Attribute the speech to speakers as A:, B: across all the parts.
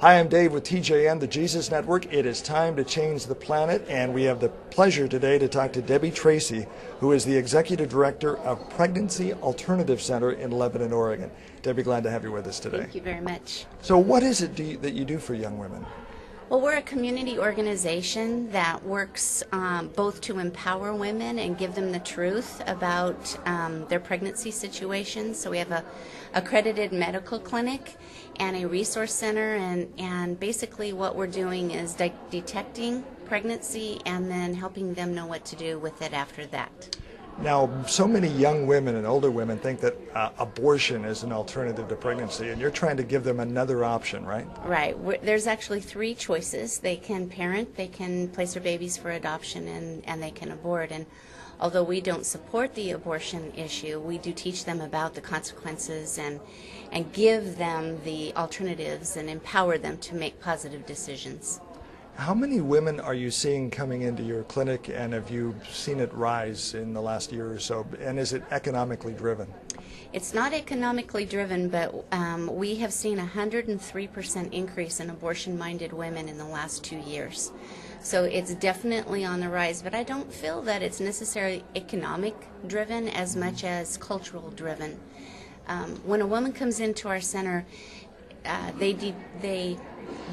A: Hi, I'm Dave with TJN, the Jesus Network. It is time to change the planet, and we have the pleasure today to talk to Debbie Tracy, who is the Executive Director of Pregnancy Alternatives Center in Lebanon, Oregon. Debbie, glad to have you with us today.
B: Thank you very much.
A: So what is it that you do for young women?
B: Well, we're a community organization that works both to empower women and give them the truth about their pregnancy situation. So we have a accredited medical clinic and a resource center, and basically what we're doing is detecting pregnancy and then helping them know what to do with it after that.
A: Now, so many young women and older women think that abortion is an alternative to pregnancy, and you're trying to give them another option, right?
B: Right. There's actually three choices. They can parent, they can place their babies for adoption, and they can abort. And although we don't support the abortion issue, we do teach them about the consequences and give them the alternatives and empower them to make positive decisions.
A: How many women are you seeing coming into your clinic, and have you seen it rise in the last year or so? And is it economically driven?
B: It's not economically driven, but we have seen a 103% increase in abortion-minded women in the last 2 years. So it's definitely on the rise, but I don't feel that it's necessarily economic driven as much as cultural driven. When a woman comes into our center, they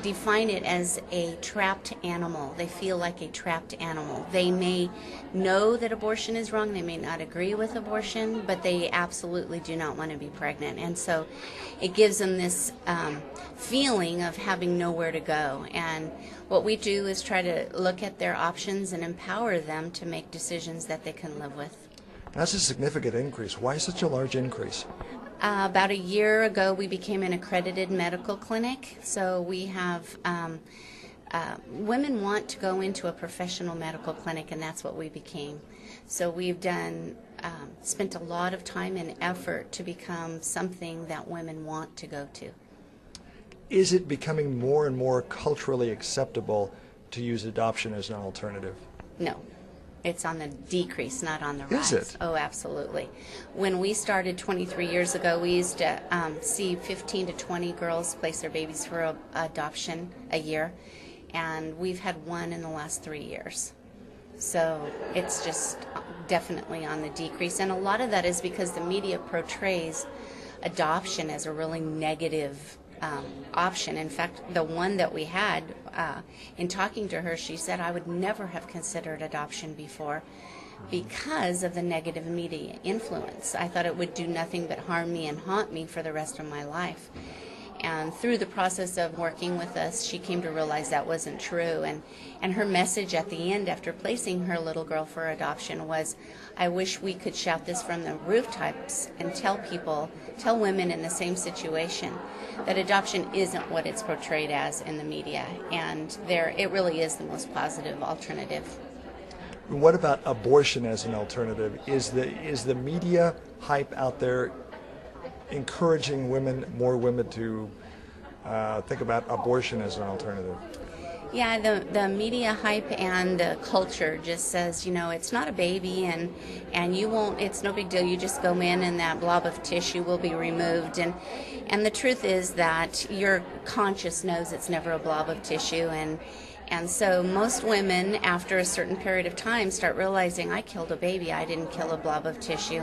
B: define it as a trapped animal. They feel like a trapped animal. They may know that abortion is wrong, they may not agree with abortion, but they absolutely do not want to be pregnant. And so it gives them this feeling of having nowhere to go. And what we do is try to look at their options and empower them to make decisions that they can live with.
A: That's a significant increase. Why such a large increase?
B: About a year ago, we became an accredited medical clinic. So we have women want to go into a professional medical clinic, and that's what we became. So we've spent a lot of time and effort to become something that women want to go to.
A: Is it becoming more and more culturally acceptable to use adoption as an alternative?
B: No. It's on the decrease, not on the rise.
A: Is it?
B: Oh, absolutely. When we started 23 years ago, we used to see 15 to 20 girls place their babies for adoption a year, and we've had one in the last 3 years. So it's just definitely on the decrease, and a lot of that is because the media portrays adoption as a really negative option. In fact, the one that we had, in talking to her, she said, I would never have considered adoption before because of the negative media influence. I thought it would do nothing but harm me and haunt me for the rest of my life. And through the process of working with us, she came to realize that wasn't true. And her message at the end, after placing her little girl for adoption, was, I wish we could shout this from the rooftops and tell women in the same situation, that adoption isn't what it's portrayed as in the media. And it really is the most positive alternative.
A: What about abortion as an alternative? Is the media hype out there encouraging more women to think about abortion as an alternative?
B: Yeah, the media hype and the culture just says, it's not a baby, and you won't, it's no big deal, you just go in and that blob of tissue will be removed. And the truth is that your conscience knows it's never a blob of tissue, and so most women, after a certain period of time, start realizing, I killed a baby, I didn't kill a blob of tissue.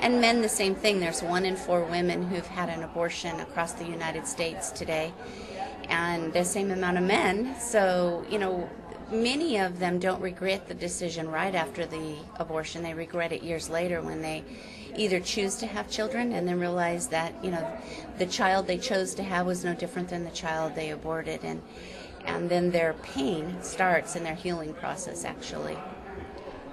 B: And men, the same thing. There's 1 in 4 women who've had an abortion across the United States today, and the same amount of men. So, many of them don't regret the decision right after the abortion. They regret it years later when they either choose to have children and then realize that, the child they chose to have was no different than the child they aborted. And then their pain starts in their healing process, actually.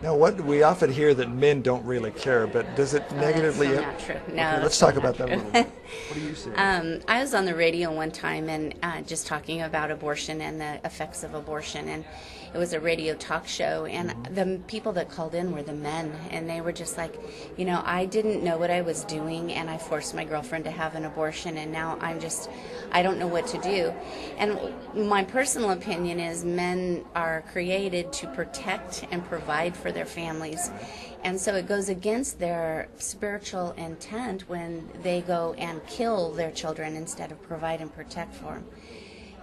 A: Now, what we often hear that men don't really care, but does it negatively?
B: That's not true. No,
A: okay, let's talk about that a little bit. What do you say?
B: I was on the radio one time and just talking about abortion and the effects of abortion, and it was a radio talk show, and the people that called in were the men, and they were just like, I didn't know what I was doing, and I forced my girlfriend to have an abortion, and now I don't know what to do. And my personal opinion is men are created to protect and provide for their families. And so it goes against their spiritual intent when they go and kill their children instead of provide and protect for them.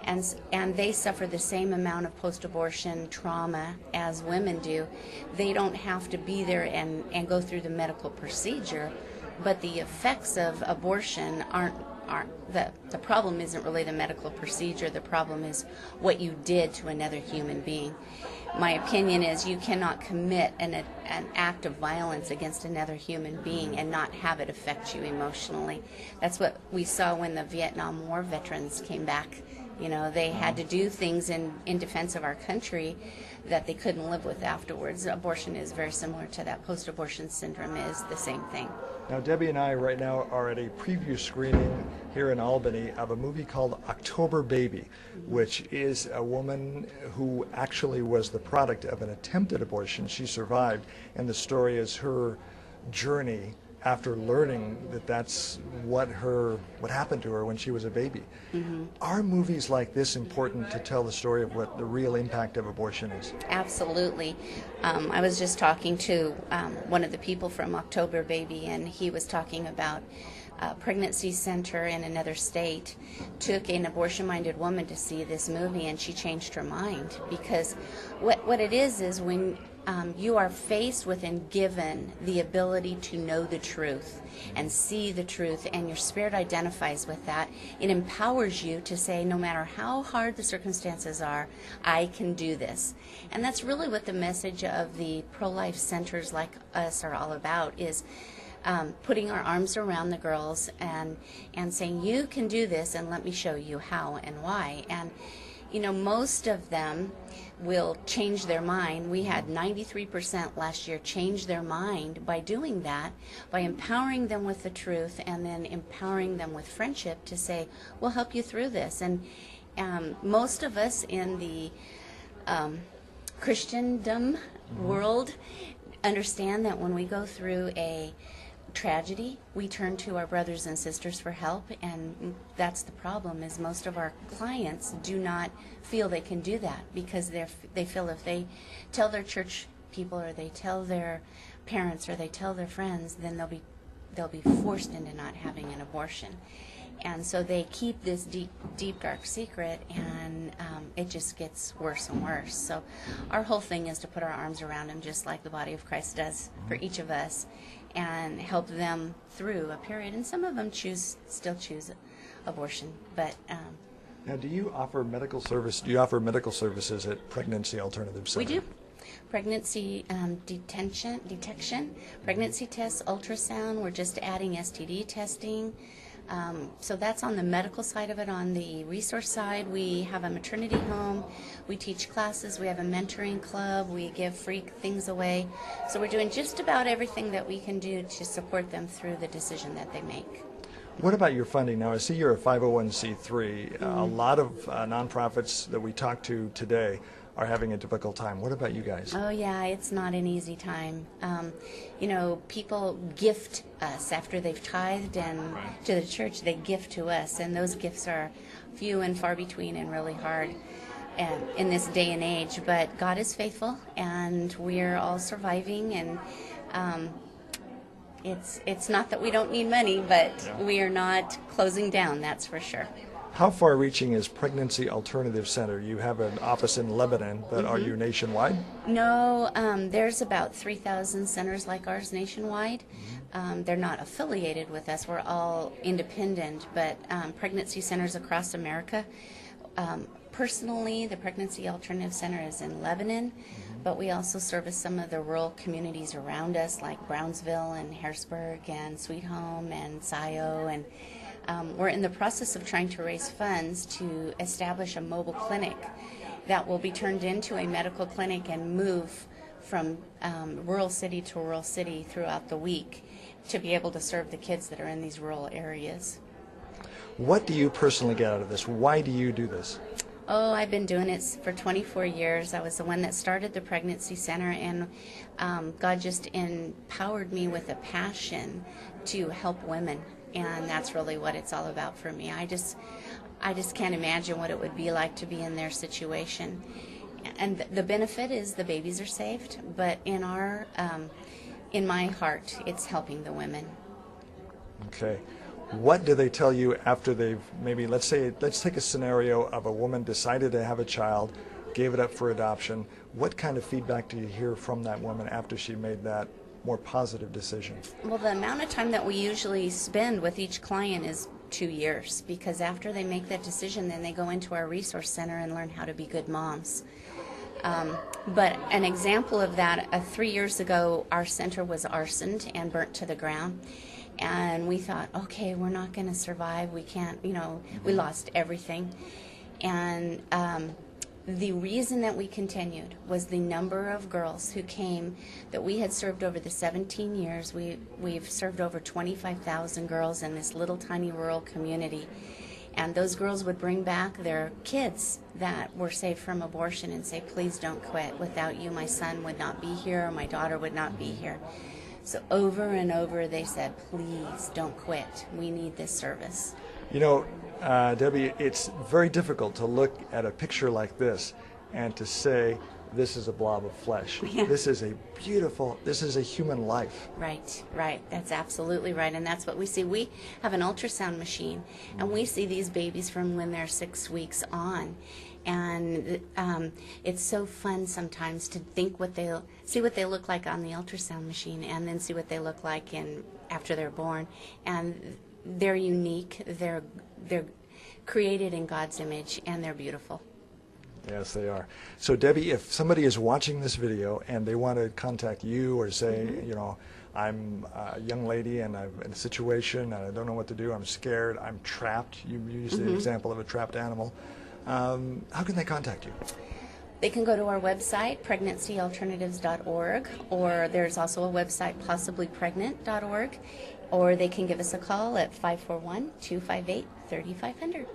B: and they suffer the same amount of post-abortion trauma as women do. They don't have to be there and go through the medical procedure, but the effects of abortion aren't the problem isn't really the medical procedure. The problem is what you did to another human being. My opinion is you cannot commit an act of violence against another human being and not have it affect you emotionally. That's what we saw when the Vietnam War veterans came back. You know, they had to do things in defense of our country that they couldn't live with afterwards. Abortion is very similar to that. Post-abortion syndrome is the same thing.
A: Now, Debbie and I right now are at a preview screening here in Albany of a movie called October Baby, which is a woman who actually was the product of an attempted abortion. She survived, and the story is her journey after learning that that's what happened to her when she was a baby. Are movies like this important to tell the story of what the real impact of abortion is?
B: Absolutely. I was just talking to one of the people from October Baby, and he was talking about a pregnancy center in another state took an abortion-minded woman to see this movie, and she changed her mind, because what it is when you are faced with and given the ability to know the truth and see the truth, and your spirit identifies with that, it empowers you to say, no matter how hard the circumstances are, I can do this. And that's really what the message of the pro-life centers like us are all about, is putting our arms around the girls and saying, you can do this, and let me show you how and why. And you know, most of them will change their mind. We had 93% last year change their mind by doing that, by empowering them with the truth and then empowering them with friendship to say, we'll help you through this. And most of us in the Christendom world understand that when we go through a tragedy, we turn to our brothers and sisters for help, and that's the problem, is most of our clients do not feel they can do that, because they feel if they tell their church people, or they tell their parents, or they tell their friends, then they'll be forced into not having an abortion. And so they keep this deep, dark secret, and it just gets worse and worse. So our whole thing is to put our arms around them, just like the body of Christ does for each of us, and help them through a period. And some of them still choose abortion. But
A: now, do you offer medical service? Do you offer medical services at Pregnancy Alternatives Center?
B: We do. Pregnancy detection, pregnancy tests, ultrasound. We're just adding STD testing. So that's on the medical side of it. On the resource side, we have a maternity home, we teach classes, we have a mentoring club, we give free things away. So we're doing just about everything that we can do to support them through the decision that they make.
A: What about your funding? Now, I see you're a 501c3. A lot of nonprofits that we talked to today are having a difficult time. What about you guys?
B: Oh yeah, it's not an easy time. You know, people gift us after they've tithed and to the church, they gift to us, and those gifts are few and far between and really hard in this day and age. But God is faithful, and we're all surviving, and it's not that we don't need money, but we are not closing down, that's for sure.
A: How far-reaching is Pregnancy Alternative Center? You have an office in Lebanon, but are you nationwide?
B: No, there's about 3,000 centers like ours nationwide. They're not affiliated with us. We're all independent, but pregnancy centers across America. Personally, the Pregnancy Alternative Center is in Lebanon, but we also service some of the rural communities around us, like Brownsville and Harrisburg and Sweet Home and Scio, and we're in the process of trying to raise funds to establish a mobile clinic that will be turned into a medical clinic and move from rural city to rural city throughout the week to be able to serve the kids that are in these rural areas.
A: What do you personally get out of this? Why do you do this?
B: Oh, I've been doing it for 24 years. I was the one that started the pregnancy center, and God just empowered me with a passion to help women. And that's really what it's all about for me. I just can't imagine what it would be like to be in their situation. And the benefit is the babies are saved, but in my heart, it's helping the women.
A: Okay. What do they tell you after they've maybe, let's take a scenario of a woman decided to have a child, gave it up for adoption. What kind of feedback do you hear from that woman after she made that more positive decision?
B: Well, the amount of time that we usually spend with each client is 2 years, because after they make that decision, then they go into our resource center and learn how to be good moms. But an example of that, 3 years ago, our center was arsoned and burnt to the ground. And we thought, okay, we're not going to survive. We can't, we lost everything. And the reason that we continued was the number of girls who came that we had served over the 17 years. We've served over 25,000 girls in this little tiny rural community. And those girls would bring back their kids that were saved from abortion and say, please don't quit. Without you, my son would not be here, or my daughter would not be here. So over and over they said, please don't quit. We need this service.
A: Debbie, it's very difficult to look at a picture like this and to say, this is a blob of flesh.
B: Yeah.
A: This is a human life.
B: Right. That's absolutely right. And that's what we see. We have an ultrasound machine, and we see these babies from when they're 6 weeks on. And it's so fun sometimes to think see what they look like on the ultrasound machine, and then see what they look like after they're born. And they're unique. They're created in God's image, and they're beautiful.
A: Yes, they are. So, Debbie, if somebody is watching this video and they want to contact you or say, I'm a young lady and I'm in a situation and I don't know what to do, I'm scared, I'm trapped. You used the example of a trapped animal. How can they contact you?
B: They can go to our website, pregnancyalternatives.org, or there's also a website, possiblypregnant.org, or they can give us a call at 541-258-3500.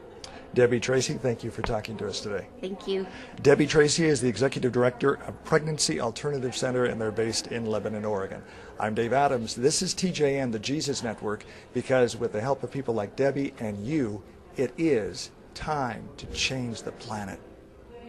A: Debbie Tracy, thank you for talking to us today.
B: Thank you.
A: Debbie Tracy is the Executive Director of Pregnancy Alternative Center, and they're based in Lebanon, Oregon. I'm Dave Adams. This is TJN, the Jesus Network, because with the help of people like Debbie and you, it is time to change the planet.